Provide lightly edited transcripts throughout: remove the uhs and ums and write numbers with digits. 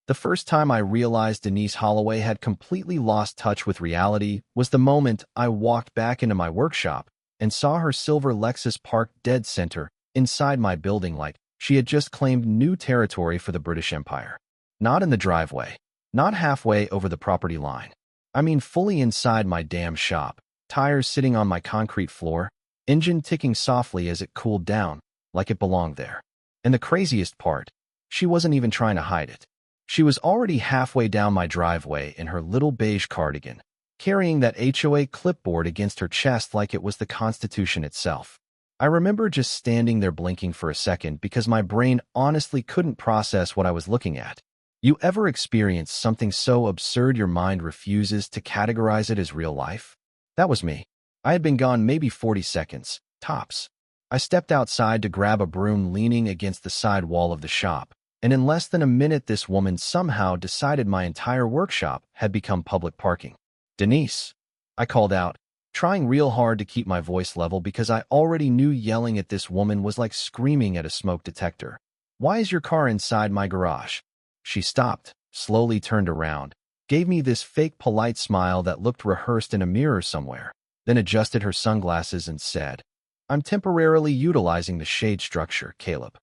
The first time I realized Denise Holloway had completely lost touch with reality was the moment I walked back into my workshop and saw her silver Lexus parked dead center inside my building like she had just claimed new territory for the British Empire. Not in the driveway, not halfway over the property line. I mean fully inside my damn shop, tires sitting on my concrete floor, engine ticking softly as it cooled down, like it belonged there. And the craziest part, she wasn't even trying to hide it. She was already halfway down my driveway in her little beige cardigan, carrying that HOA clipboard against her chest like it was the Constitution itself. I remember just standing there blinking for a second because my brain honestly couldn't process what I was looking at. You ever experience something so absurd your mind refuses to categorize it as real life? That was me. I had been gone maybe 40 seconds, tops. I stepped outside to grab a broom leaning against the side wall of the shop. And in less than a minute, this woman somehow decided my entire workshop had become public parking. "Denise," I called out, trying real hard to keep my voice level because I already knew yelling at this woman was like screaming at a smoke detector. "Why is your car inside my garage?" She stopped, slowly turned around, gave me this fake polite smile that looked rehearsed in a mirror somewhere, then adjusted her sunglasses and said, "I'm temporarily utilizing the shade structure, Caleb."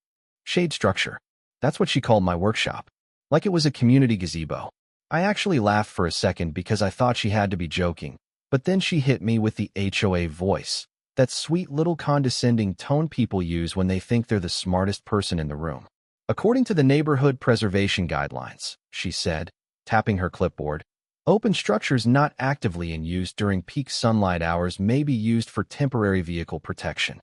Shade structure. That's what she called my workshop. Like it was a community gazebo. I actually laughed for a second because I thought she had to be joking, but then she hit me with the HOA voice, that sweet little condescending tone people use when they think they're the smartest person in the room. "According to the neighborhood preservation guidelines," she said, tapping her clipboard, "open structures not actively in use during peak sunlight hours may be used for temporary vehicle protection."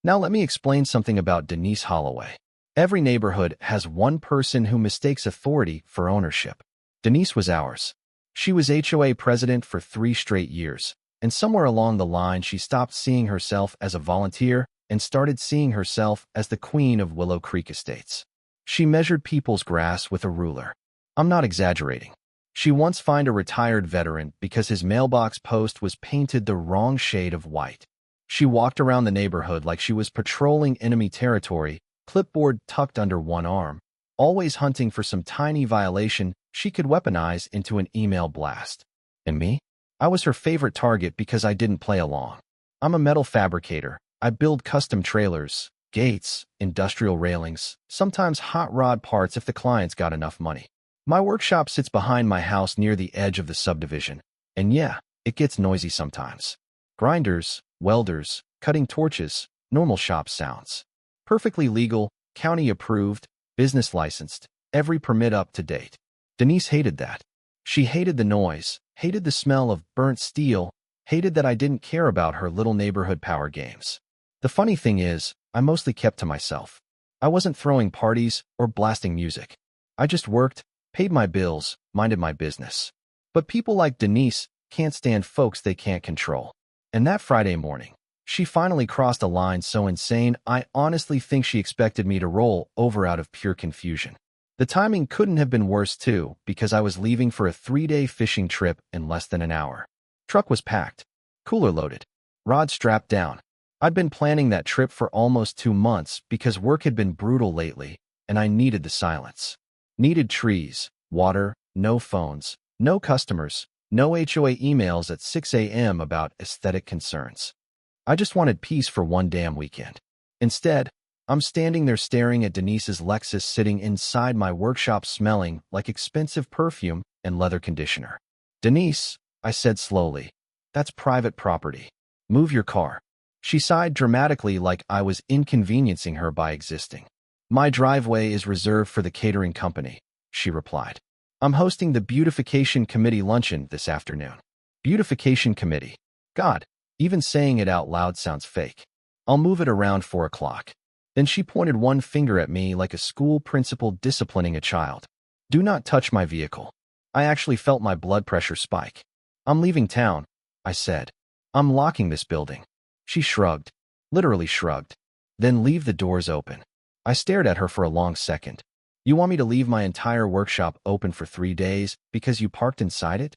Now let me explain something about Denise Holloway. Every neighborhood has one person who mistakes authority for ownership. Denise was ours. She was HOA president for 3 straight years, and somewhere along the line she stopped seeing herself as a volunteer and started seeing herself as the queen of Willow Creek Estates. She measured people's grass with a ruler. I'm not exaggerating. She once fined a retired veteran because his mailbox post was painted the wrong shade of white. She walked around the neighborhood like she was patrolling enemy territory, clipboard tucked under one arm, always hunting for some tiny violation she could weaponize into an email blast. And me? I was her favorite target because I didn't play along. I'm a metal fabricator. I build custom trailers, gates, industrial railings, sometimes hot rod parts if the client's got enough money. My workshop sits behind my house near the edge of the subdivision, and yeah, it gets noisy sometimes. Grinders, welders, cutting torches, normal shop sounds. Perfectly legal, county approved, business licensed, every permit up to date. Denise hated that. She hated the noise, hated the smell of burnt steel, hated that I didn't care about her little neighborhood power games. The funny thing is, I mostly kept to myself. I wasn't throwing parties or blasting music. I just worked, paid my bills, minded my business. But people like Denise can't stand folks they can't control. And that Friday morning, she finally crossed a line so insane I honestly think she expected me to roll over out of pure confusion. The timing couldn't have been worse too, because I was leaving for a 3-day fishing trip in less than an hour. Truck was packed, cooler loaded, rod strapped down. I'd been planning that trip for almost 2 months because work had been brutal lately, and I needed the silence. Needed trees, water, no phones, no customers, no HOA emails at 6 a.m. about aesthetic concerns. I just wanted peace for one damn weekend. Instead, I'm standing there staring at Denise's Lexus sitting inside my workshop smelling like expensive perfume and leather conditioner. "Denise," I said slowly, "that's private property. Move your car." She sighed dramatically like I was inconveniencing her by existing. "My driveway is reserved for the catering company," she replied. "I'm hosting the Beautification Committee luncheon this afternoon." Beautification Committee. God. Even saying it out loud sounds fake. "I'll move it around 4 o'clock. Then she pointed one finger at me like a school principal disciplining a child. "Do not touch my vehicle." I actually felt my blood pressure spike. "I'm leaving town," I said. "I'm locking this building." She shrugged, literally shrugged. "Then leave the doors open." I stared at her for a long second. "You want me to leave my entire workshop open for 3 days because you parked inside it?"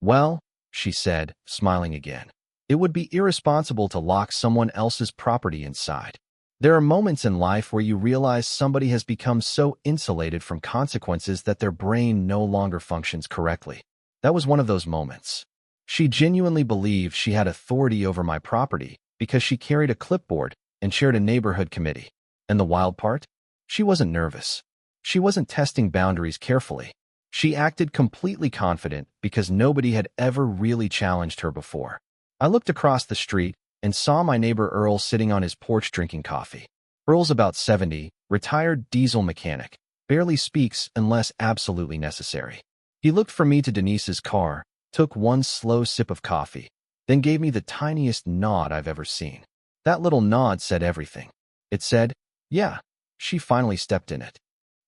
"Well," she said, smiling again, "it would be irresponsible to lock someone else's property inside." There are moments in life where you realize somebody has become so insulated from consequences that their brain no longer functions correctly. That was one of those moments. She genuinely believed she had authority over my property because she carried a clipboard and chaired a neighborhood committee. And the wild part? She wasn't nervous. She wasn't testing boundaries carefully. She acted completely confident because nobody had ever really challenged her before. I looked across the street and saw my neighbor Earl sitting on his porch drinking coffee. Earl's about 70, retired diesel mechanic, barely speaks unless absolutely necessary. He looked from me to Denise's car, took one slow sip of coffee, then gave me the tiniest nod I've ever seen. That little nod said everything. It said, yeah, she finally stepped in it.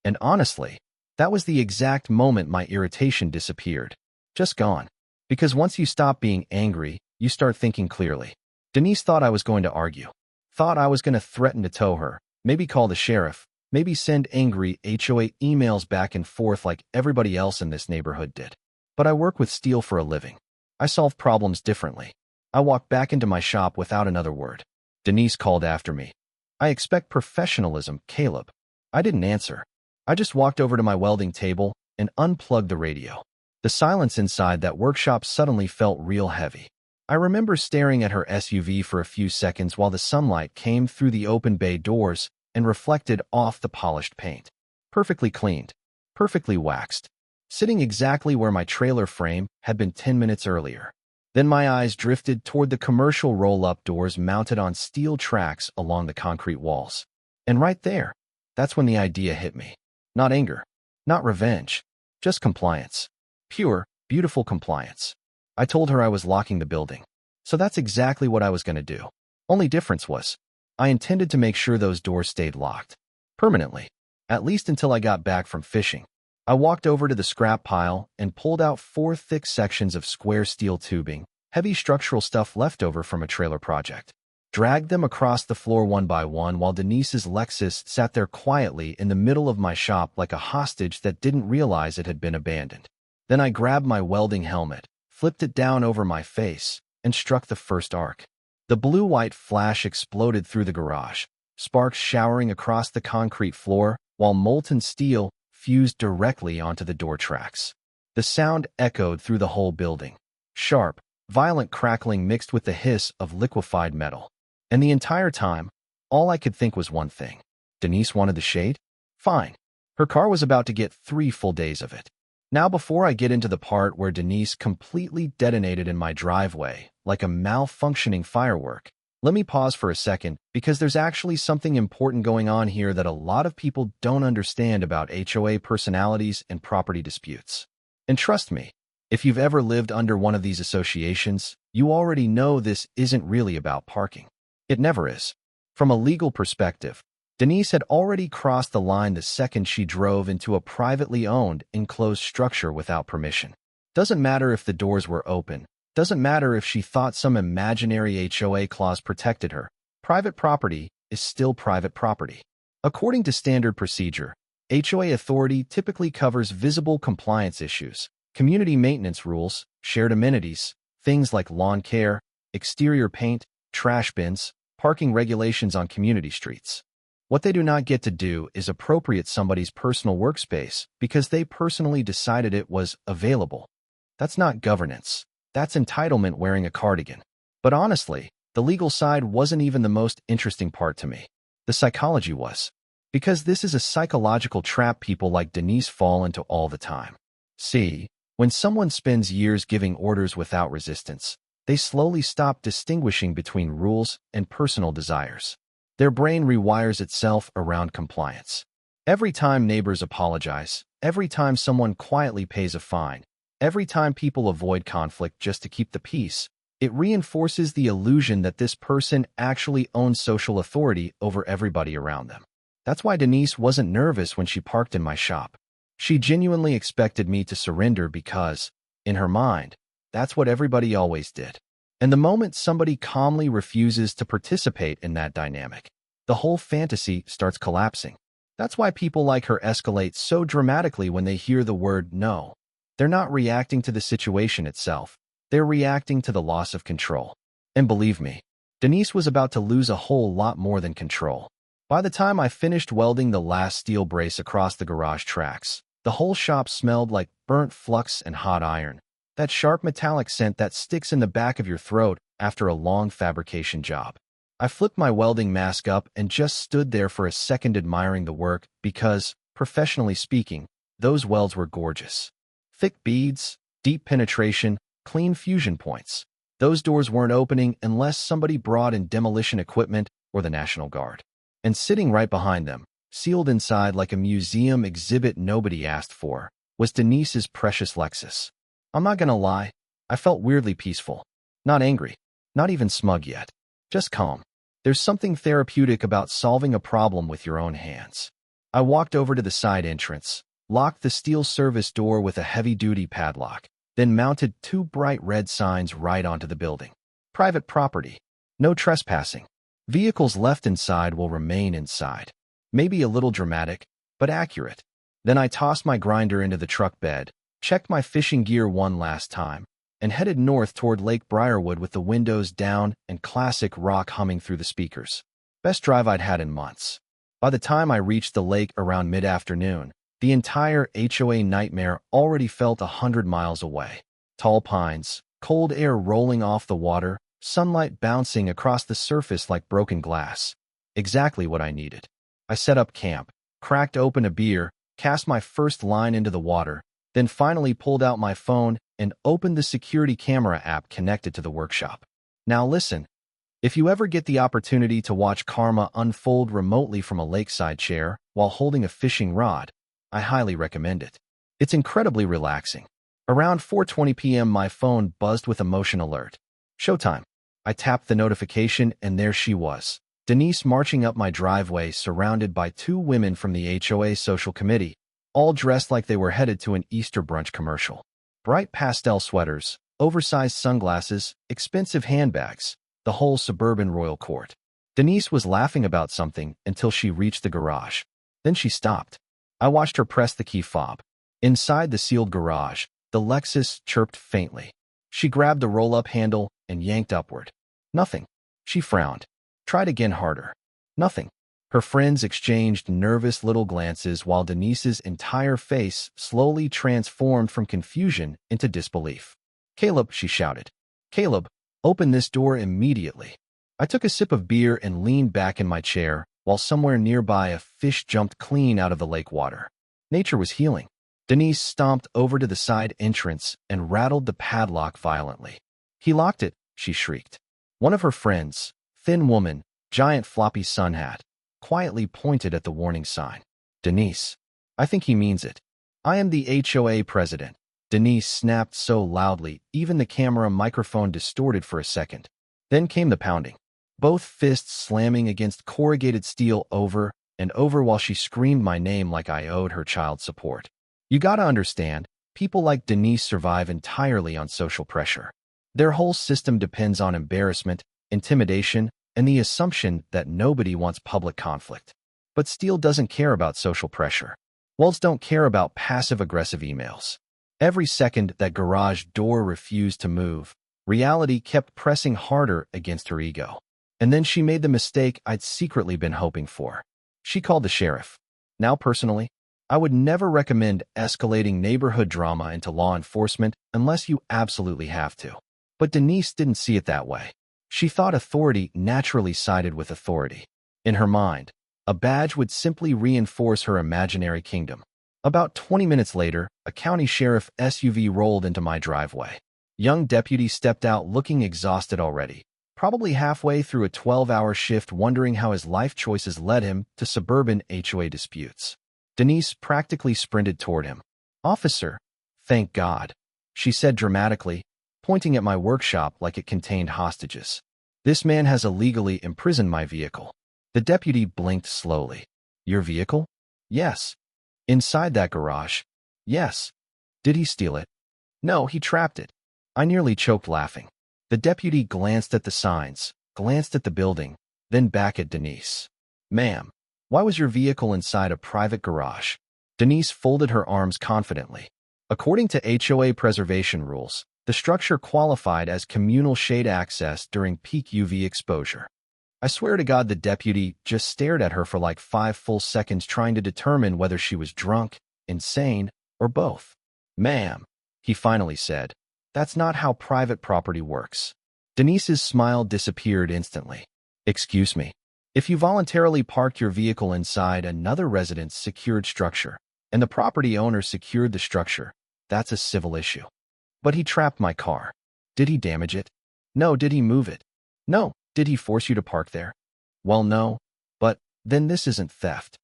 And honestly, that was the exact moment my irritation disappeared. Just gone. Because once you stop being angry, you start thinking clearly. Denise thought I was going to argue. Thought I was going to threaten to tow her, maybe call the sheriff, maybe send angry HOA emails back and forth like everybody else in this neighborhood did. But I work with steel for a living. I solve problems differently. I walked back into my shop without another word. Denise called after me. I expect professionalism, Caleb. I didn't answer. I just walked over to my welding table and unplugged the radio. The silence inside that workshop suddenly felt real heavy. I remember staring at her SUV for a few seconds while the sunlight came through the open bay doors and reflected off the polished paint. Perfectly cleaned, perfectly waxed, sitting exactly where my trailer frame had been 10 minutes earlier. Then my eyes drifted toward the commercial roll-up doors mounted on steel tracks along the concrete walls. And right there, that's when the idea hit me. Not anger, not revenge, just compliance. Pure, beautiful compliance. I told her I was locking the building. So that's exactly what I was going to do. Only difference was, I intended to make sure those doors stayed locked. Permanently. At least until I got back from fishing. I walked over to the scrap pile and pulled out 4 thick sections of square steel tubing, heavy structural stuff left over from a trailer project. Dragged them across the floor one by one while Denise's Lexus sat there quietly in the middle of my shop like a hostage that didn't realize it had been abandoned. Then I grabbed my welding helmet, flipped it down over my face, and struck the first arc. The blue-white flash exploded through the garage, sparks showering across the concrete floor, while molten steel fused directly onto the door tracks. The sound echoed through the whole building. Sharp, violent crackling mixed with the hiss of liquefied metal. And the entire time, all I could think was one thing. Denise wanted the shade? Fine. Her car was about to get 3 full days of it. Now before I get into the part where Denise completely detonated in my driveway, like a malfunctioning firework, let me pause for a second because there's actually something important going on here that a lot of people don't understand about HOA personalities and property disputes. And trust me, if you've ever lived under one of these associations, you already know this isn't really about parking. It never is. From a legal perspective, Denise had already crossed the line the second she drove into a privately owned, enclosed structure without permission. Doesn't matter if the doors were open. Doesn't matter if she thought some imaginary HOA clause protected her. Private property is still private property. According to standard procedure, HOA authority typically covers visible compliance issues, community maintenance rules, shared amenities, things like lawn care, exterior paint, trash bins, parking regulations on community streets. What they do not get to do is appropriate somebody's personal workspace because they personally decided it was available. That's not governance. That's entitlement wearing a cardigan. But honestly, the legal side wasn't even the most interesting part to me. The psychology was. Because this is a psychological trap people like Denise fall into all the time. See, when someone spends years giving orders without resistance, they slowly stop distinguishing between rules and personal desires. Their brain rewires itself around compliance. Every time neighbors apologize, every time someone quietly pays a fine, every time people avoid conflict just to keep the peace, it reinforces the illusion that this person actually owns social authority over everybody around them. That's why Denise wasn't nervous when she parked in my shop. She genuinely expected me to surrender because, in her mind, that's what everybody always did. And the moment somebody calmly refuses to participate in that dynamic, the whole fantasy starts collapsing. That's why people like her escalate so dramatically when they hear the word no. They're not reacting to the situation itself. They're reacting to the loss of control. And believe me, Denise was about to lose a whole lot more than control. By the time I finished welding the last steel brace across the garage tracks, the whole shop smelled like burnt flux and hot iron, that sharp metallic scent that sticks in the back of your throat after a long fabrication job. I flipped my welding mask up and just stood there for a second admiring the work because, professionally speaking, those welds were gorgeous. Thick beads, deep penetration, clean fusion points. Those doors weren't opening unless somebody brought in demolition equipment or the National Guard. And sitting right behind them, sealed inside like a museum exhibit nobody asked for, was Denise's precious Lexus. I'm not gonna lie, I felt weirdly peaceful. Not angry, not even smug yet, just calm. There's something therapeutic about solving a problem with your own hands. I walked over to the side entrance, locked the steel service door with a heavy-duty padlock, then mounted 2 bright red signs right onto the building. Private property. No trespassing. Vehicles left inside will remain inside. Maybe a little dramatic, but accurate. Then I tossed my grinder into the truck bed, checked my fishing gear one last time, and headed north toward Lake Briarwood with the windows down and classic rock humming through the speakers. Best drive I'd had in months. By the time I reached the lake around mid-afternoon, the entire HOA nightmare already felt 100 miles away. Tall pines, cold air rolling off the water, sunlight bouncing across the surface like broken glass. Exactly what I needed. I set up camp, cracked open a beer, cast my first line into the water, then finally pulled out my phone and opened the security camera app connected to the workshop. Now listen, if you ever get the opportunity to watch karma unfold remotely from a lakeside chair while holding a fishing rod, I highly recommend it. It's incredibly relaxing. Around 4:20 p.m. my phone buzzed with a motion alert. Showtime. I tapped the notification and there she was, Denise marching up my driveway surrounded by 2 women from the HOA social committee, all dressed like they were headed to an Easter brunch commercial. Bright pastel sweaters, oversized sunglasses, expensive handbags, the whole suburban royal court. Denise was laughing about something until she reached the garage. Then she stopped. I watched her press the key fob. Inside the sealed garage, the Lexus chirped faintly. She grabbed the roll-up handle and yanked upward. Nothing. She frowned. Tried again harder. Nothing. Her friends exchanged nervous little glances while Denise's entire face slowly transformed from confusion into disbelief. "Caleb," she shouted. "Caleb, open this door immediately." I took a sip of beer and leaned back in my chair, while somewhere nearby a fish jumped clean out of the lake water. Nature was healing. Denise stomped over to the side entrance and rattled the padlock violently. "He locked it," she shrieked. One of her friends, thin woman, giant floppy sun hat, quietly pointed at the warning sign. "Denise, I think he means it. I am the HOA president." Denise snapped so loudly, even the camera microphone distorted for a second. Then came the pounding. Both fists slamming against corrugated steel over and over while she screamed my name like I owed her child support. You gotta understand, people like Denise survive entirely on social pressure. Their whole system depends on embarrassment, intimidation, and the assumption that nobody wants public conflict. But steel doesn't care about social pressure. Walls don't care about passive-aggressive emails. Every second that garage door refused to move, reality kept pressing harder against her ego. And then she made the mistake I'd secretly been hoping for. She called the sheriff. Now, personally, I would never recommend escalating neighborhood drama into law enforcement unless you absolutely have to. But Denise didn't see it that way. She thought authority naturally sided with authority. In her mind, a badge would simply reinforce her imaginary kingdom. About 20 minutes later, a county sheriff SUV rolled into my driveway. Young deputy stepped out looking exhausted already, probably halfway through a 12-hour shift wondering how his life choices led him to suburban HOA disputes. Denise practically sprinted toward him. "Officer, thank God," she said dramatically, pointing at my workshop like it contained hostages. "This man has illegally imprisoned my vehicle." The deputy blinked slowly. "Your vehicle?" "Yes." "Inside that garage?" "Yes." "Did he steal it?" "No, he trapped it." I nearly choked laughing. The deputy glanced at the signs, glanced at the building, then back at Denise. "Ma'am, why was your vehicle inside a private garage?" Denise folded her arms confidently. According to HOA preservation rules, the structure qualified as communal shade access during peak UV exposure. I swear to God the deputy just stared at her for like 5 full seconds trying to determine whether she was drunk, insane, or both. "Ma'am," he finally said, "that's not how private property works." Denise's smile disappeared instantly. "Excuse me. If you voluntarily parked your vehicle inside another resident's secured structure, and the property owner secured the structure, that's a civil issue. But he trapped my car. Did he damage it? No. Did he move it? No. Did he force you to park there? Well, no. But then this isn't theft."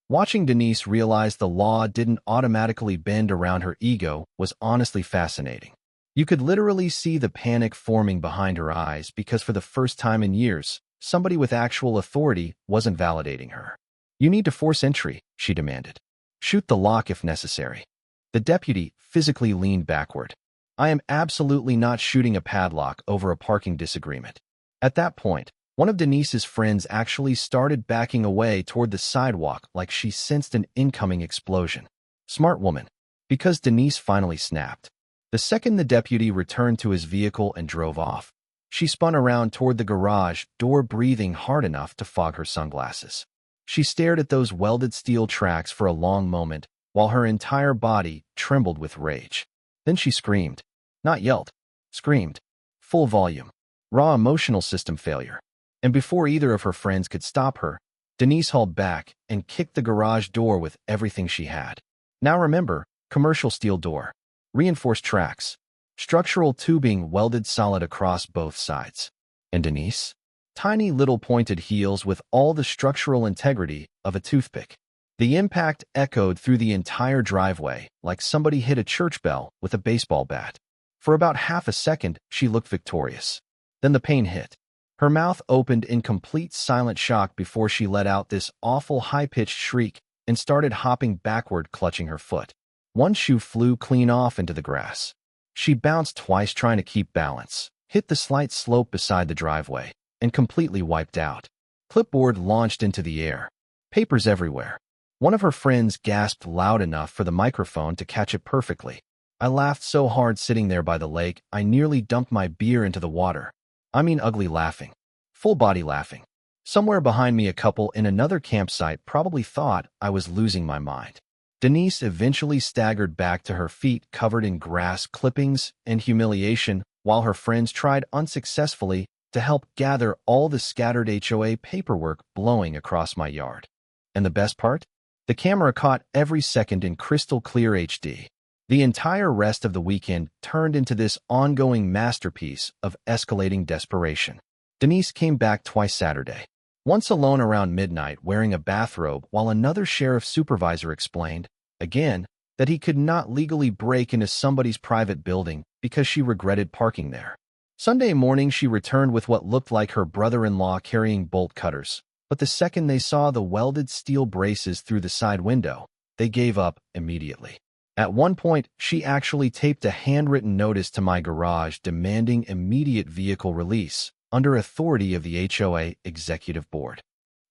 Watching Denise realize the law didn't automatically bend around her ego was honestly fascinating. You could literally see the panic forming behind her eyes because for the first time in years, somebody with actual authority wasn't validating her. "You need to force entry," she demanded. "Shoot the lock if necessary." The deputy physically leaned backward. "I am absolutely not shooting a padlock over a parking disagreement." At that point, one of Denise's friends actually started backing away toward the sidewalk like she sensed an incoming explosion. Smart woman, because Denise finally snapped. The second the deputy returned to his vehicle and drove off, she spun around toward the garage door, breathing hard enough to fog her sunglasses. She stared at those welded steel tracks for a long moment while her entire body trembled with rage. Then she screamed. Not yelled. Screamed. Full volume. Raw emotional system failure. And before either of her friends could stop her, Denise hauled back and kicked the garage door with everything she had. Now remember, commercial steel door. Reinforced tracks. Structural tubing welded solid across both sides. And Denise? Tiny little pointed heels with all the structural integrity of a toothpick. The impact echoed through the entire driveway like somebody hit a church bell with a baseball bat. For about half a second, she looked victorious. Then the pain hit. Her mouth opened in complete silent shock before she let out this awful high-pitched shriek and started hopping backward, clutching her foot. One shoe flew clean off into the grass. She bounced twice trying to keep balance, hit the slight slope beside the driveway, and completely wiped out. Clipboard launched into the air. Papers everywhere. One of her friends gasped loud enough for the microphone to catch it perfectly. I laughed so hard sitting there by the lake, I nearly dumped my beer into the water. I mean ugly laughing. Full body laughing. Somewhere behind me a couple in another campsite probably thought I was losing my mind. Denise eventually staggered back to her feet covered in grass clippings and humiliation while her friends tried unsuccessfully to help gather all the scattered HOA paperwork blowing across my yard. And the best part? The camera caught every second in crystal clear HD. The entire rest of the weekend turned into this ongoing masterpiece of escalating desperation. Denise came back twice Saturday. Once alone around midnight wearing a bathrobe while another sheriff supervisor explained, again, that he could not legally break into somebody's private building because she regretted parking there. Sunday morning she returned with what looked like her brother-in-law carrying bolt cutters, but the second they saw the welded steel braces through the side window, they gave up immediately. At one point, she actually taped a handwritten notice to my garage demanding immediate vehicle release under authority of the HOA executive board.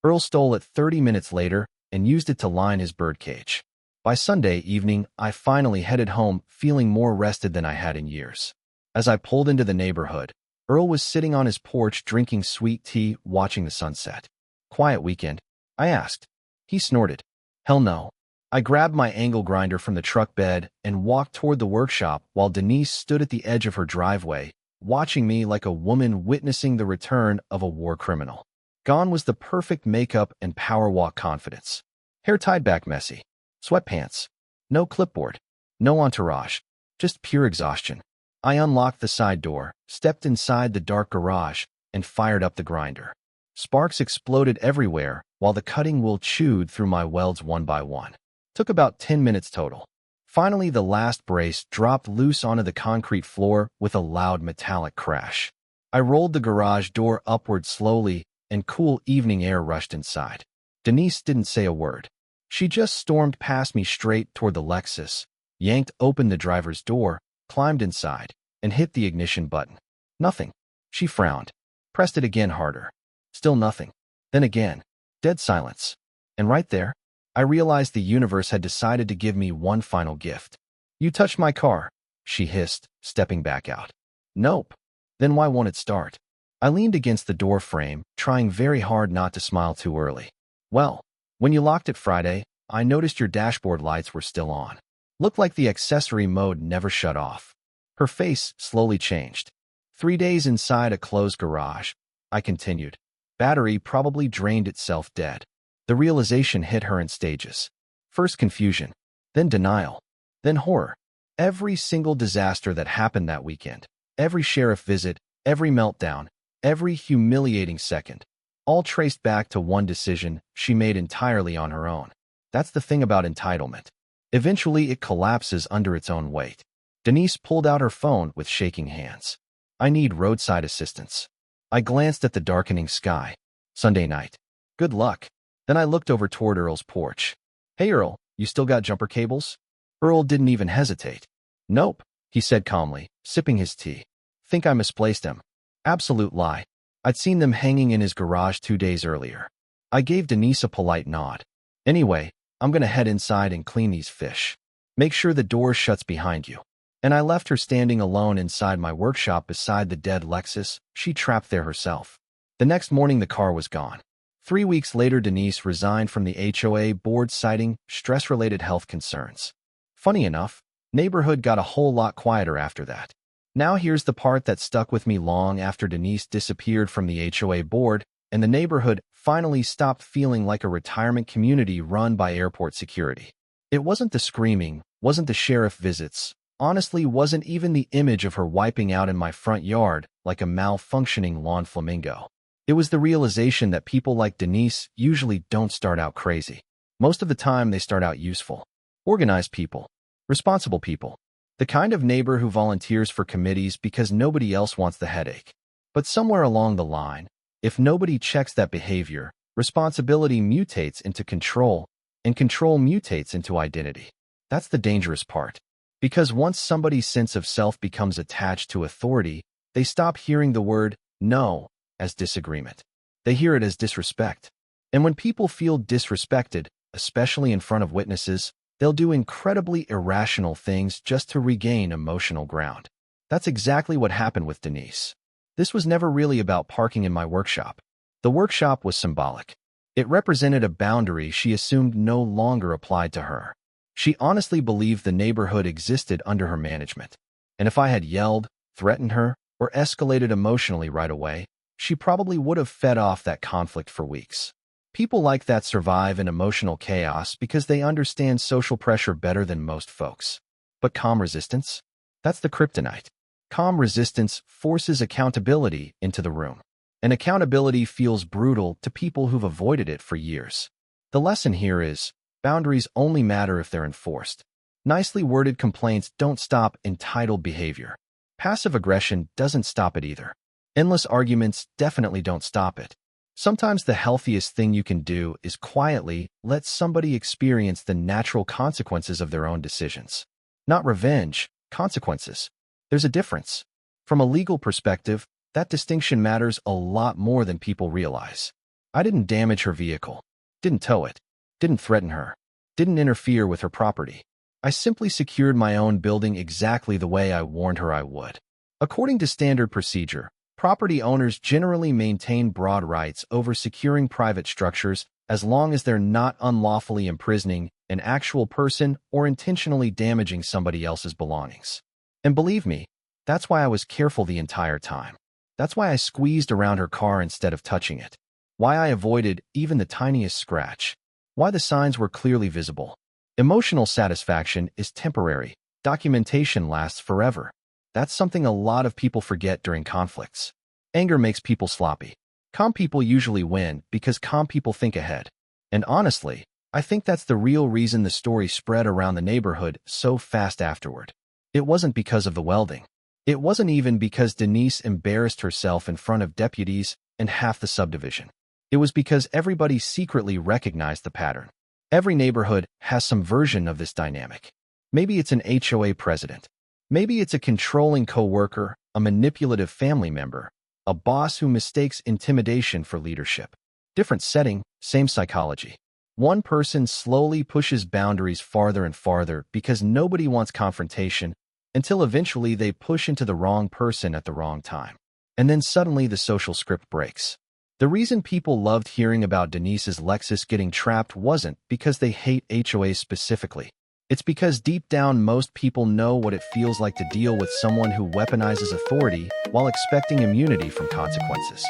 Earl stole it 30 minutes later and used it to line his birdcage. By Sunday evening, I finally headed home feeling more rested than I had in years. As I pulled into the neighborhood, Earl was sitting on his porch drinking sweet tea, watching the sunset. Quiet weekend? I asked. He snorted. Hell no. I grabbed my angle grinder from the truck bed and walked toward the workshop while Denise stood at the edge of her driveway, watching me like a woman witnessing the return of a war criminal. Gone was the perfect makeup and power walk confidence. Hair tied back messy. Sweatpants. No clipboard. No entourage. Just pure exhaustion. I unlocked the side door, stepped inside the dark garage, and fired up the grinder. Sparks exploded everywhere while the cutting wheel chewed through my welds one by one. Took about 10 minutes total. Finally, the last brace dropped loose onto the concrete floor with a loud metallic crash. I rolled the garage door upward slowly, and cool evening air rushed inside. Denise didn't say a word. She just stormed past me straight toward the Lexus, yanked open the driver's door, climbed inside, and hit the ignition button. Nothing. She frowned. Pressed it again harder. Still nothing. Then again. Dead silence. And right there, I realized the universe had decided to give me one final gift. You touched my car, she hissed, stepping back out. Nope. Then why won't it start? I leaned against the door frame, trying very hard not to smile too early. Well, when you locked it Friday, I noticed your dashboard lights were still on. Looked like the accessory mode never shut off. Her face slowly changed. 3 days inside a closed garage, I continued. Battery probably drained itself dead. The realization hit her in stages. First confusion, then denial, then horror. Every single disaster that happened that weekend, every sheriff visit, every meltdown, every humiliating second, all traced back to one decision she made entirely on her own. That's the thing about entitlement. Eventually, it collapses under its own weight. Denise pulled out her phone with shaking hands. I need roadside assistance. I glanced at the darkening sky. Sunday night. Good luck. Then I looked over toward Earl's porch. Hey Earl, you still got jumper cables? Earl didn't even hesitate. Nope, he said calmly, sipping his tea. Think I misplaced them. Absolute lie. I'd seen them hanging in his garage 2 days earlier. I gave Denise a polite nod. Anyway, I'm gonna head inside and clean these fish. Make sure the door shuts behind you. And I left her standing alone inside my workshop beside the dead Lexus she trapped there herself. The next morning the car was gone. 3 weeks later, Denise resigned from the HOA board citing stress-related health concerns. Funny enough, neighborhood got a whole lot quieter after that. Now here's the part that stuck with me long after Denise disappeared from the HOA board and the neighborhood finally stopped feeling like a retirement community run by airport security. It wasn't the screaming, wasn't the sheriff visits, honestly wasn't even the image of her wiping out in my front yard like a malfunctioning lawn flamingo. It was the realization that people like Denise usually don't start out crazy. Most of the time they start out useful. Organized people. Responsible people. The kind of neighbor who volunteers for committees because nobody else wants the headache. But somewhere along the line, if nobody checks that behavior, responsibility mutates into control, and control mutates into identity. That's the dangerous part. Because once somebody's sense of self becomes attached to authority, they stop hearing the word no as disagreement. They hear it as disrespect. And when people feel disrespected, especially in front of witnesses, they'll do incredibly irrational things just to regain emotional ground. That's exactly what happened with Denise. This was never really about parking in my workshop. The workshop was symbolic. It represented a boundary she assumed no longer applied to her. She honestly believed the neighborhood existed under her management. And if I had yelled, threatened her, or escalated emotionally right away, she probably would have fed off that conflict for weeks. People like that survive in emotional chaos because they understand social pressure better than most folks. But calm resistance? That's the kryptonite. Calm resistance forces accountability into the room. And accountability feels brutal to people who've avoided it for years. The lesson here is, boundaries only matter if they're enforced. Nicely worded complaints don't stop entitled behavior. Passive aggression doesn't stop it either. Endless arguments definitely don't stop it. Sometimes the healthiest thing you can do is quietly let somebody experience the natural consequences of their own decisions. Not revenge, consequences. There's a difference. From a legal perspective, that distinction matters a lot more than people realize. I didn't damage her vehicle, didn't tow it, didn't threaten her, didn't interfere with her property. I simply secured my own building exactly the way I warned her I would. According to standard procedure, property owners generally maintain broad rights over securing private structures as long as they're not unlawfully imprisoning an actual person or intentionally damaging somebody else's belongings. And believe me, that's why I was careful the entire time. That's why I squeezed around her car instead of touching it. Why I avoided even the tiniest scratch. Why the signs were clearly visible. Emotional satisfaction is temporary. Documentation lasts forever. That's something a lot of people forget during conflicts. Anger makes people sloppy. Calm people usually win because calm people think ahead. And honestly, I think that's the real reason the story spread around the neighborhood so fast afterward. It wasn't because of the welding. It wasn't even because Denise embarrassed herself in front of deputies and half the subdivision. It was because everybody secretly recognized the pattern. Every neighborhood has some version of this dynamic. Maybe it's an HOA president. Maybe it's a controlling coworker, a manipulative family member, a boss who mistakes intimidation for leadership. Different setting, same psychology. One person slowly pushes boundaries farther and farther because nobody wants confrontation until eventually they push into the wrong person at the wrong time. And then suddenly the social script breaks. The reason people loved hearing about Denise's Lexus getting trapped wasn't because they hate HOAs specifically. It's because deep down most people know what it feels like to deal with someone who weaponizes authority while expecting immunity from consequences.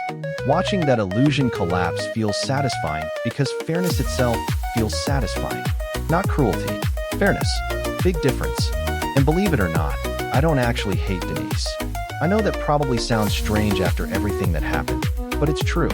Watching that illusion collapse feels satisfying because fairness itself feels satisfying. Not cruelty. Fairness. Big difference. And believe it or not, I don't actually hate Denise. I know that probably sounds strange after everything that happened, but it's true.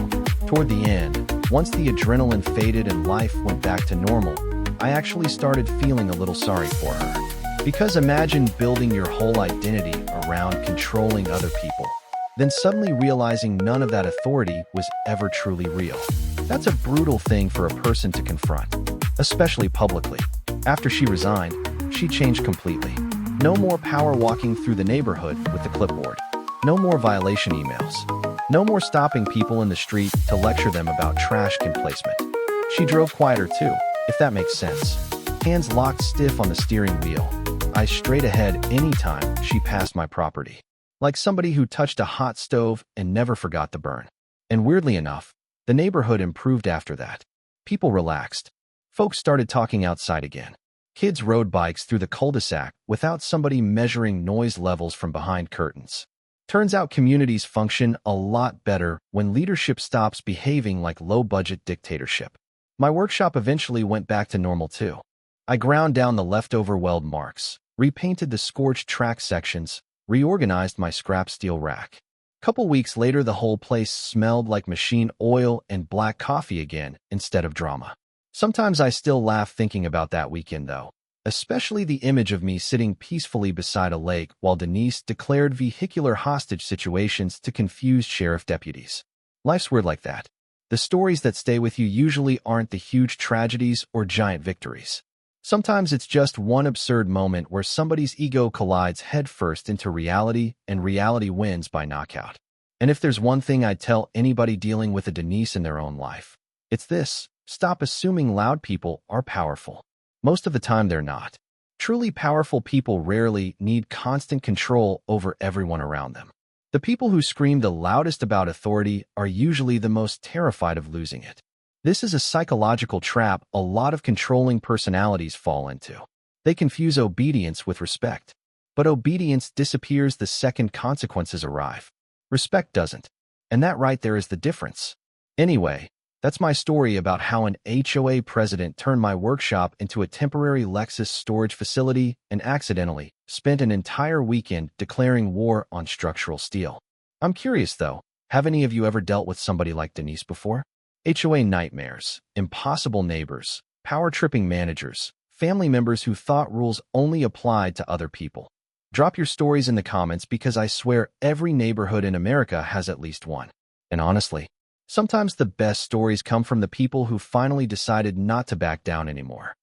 Toward the end, once the adrenaline faded and life went back to normal, I actually started feeling a little sorry for her. Because imagine building your whole identity around controlling other people, then suddenly realizing none of that authority was ever truly real. That's a brutal thing for a person to confront, especially publicly. After she resigned, she changed completely. No more power walking through the neighborhood with the clipboard. No more violation emails. No more stopping people in the street to lecture them about trash can placement. She drove quieter too, if that makes sense. Hands locked stiff on the steering wheel, eyes straight ahead anytime she passed my property. Like somebody who touched a hot stove and never forgot the burn. And weirdly enough, the neighborhood improved after that. People relaxed. Folks started talking outside again. Kids rode bikes through the cul-de-sac without somebody measuring noise levels from behind curtains. Turns out communities function a lot better when leadership stops behaving like low-budget dictatorship. My workshop eventually went back to normal too. I ground down the leftover weld marks, repainted the scorched track sections, reorganized my scrap steel rack. Couple weeks later, the whole place smelled like machine oil and black coffee again instead of drama. Sometimes I still laugh thinking about that weekend though, especially the image of me sitting peacefully beside a lake while Denise declared vehicular hostage situations to confused sheriff deputies. Life's weird like that. The stories that stay with you usually aren't the huge tragedies or giant victories. Sometimes it's just one absurd moment where somebody's ego collides headfirst into reality and reality wins by knockout. And if there's one thing I'd tell anybody dealing with a Denise in their own life, it's this: stop assuming loud people are powerful. Most of the time they're not. Truly powerful people rarely need constant control over everyone around them. The people who scream the loudest about authority are usually the most terrified of losing it. This is a psychological trap a lot of controlling personalities fall into. They confuse obedience with respect. But obedience disappears the second consequences arrive. Respect doesn't. And that right there is the difference. Anyway, that's my story about how an HOA president turned my workshop into a temporary Lexus storage facility and accidentally spent an entire weekend declaring war on structural steel. I'm curious though, have any of you ever dealt with somebody like Denise before? HOA nightmares, impossible neighbors, power-tripping managers, family members who thought rules only applied to other people. Drop your stories in the comments because I swear every neighborhood in America has at least one. And honestly, sometimes the best stories come from the people who finally decided not to back down anymore.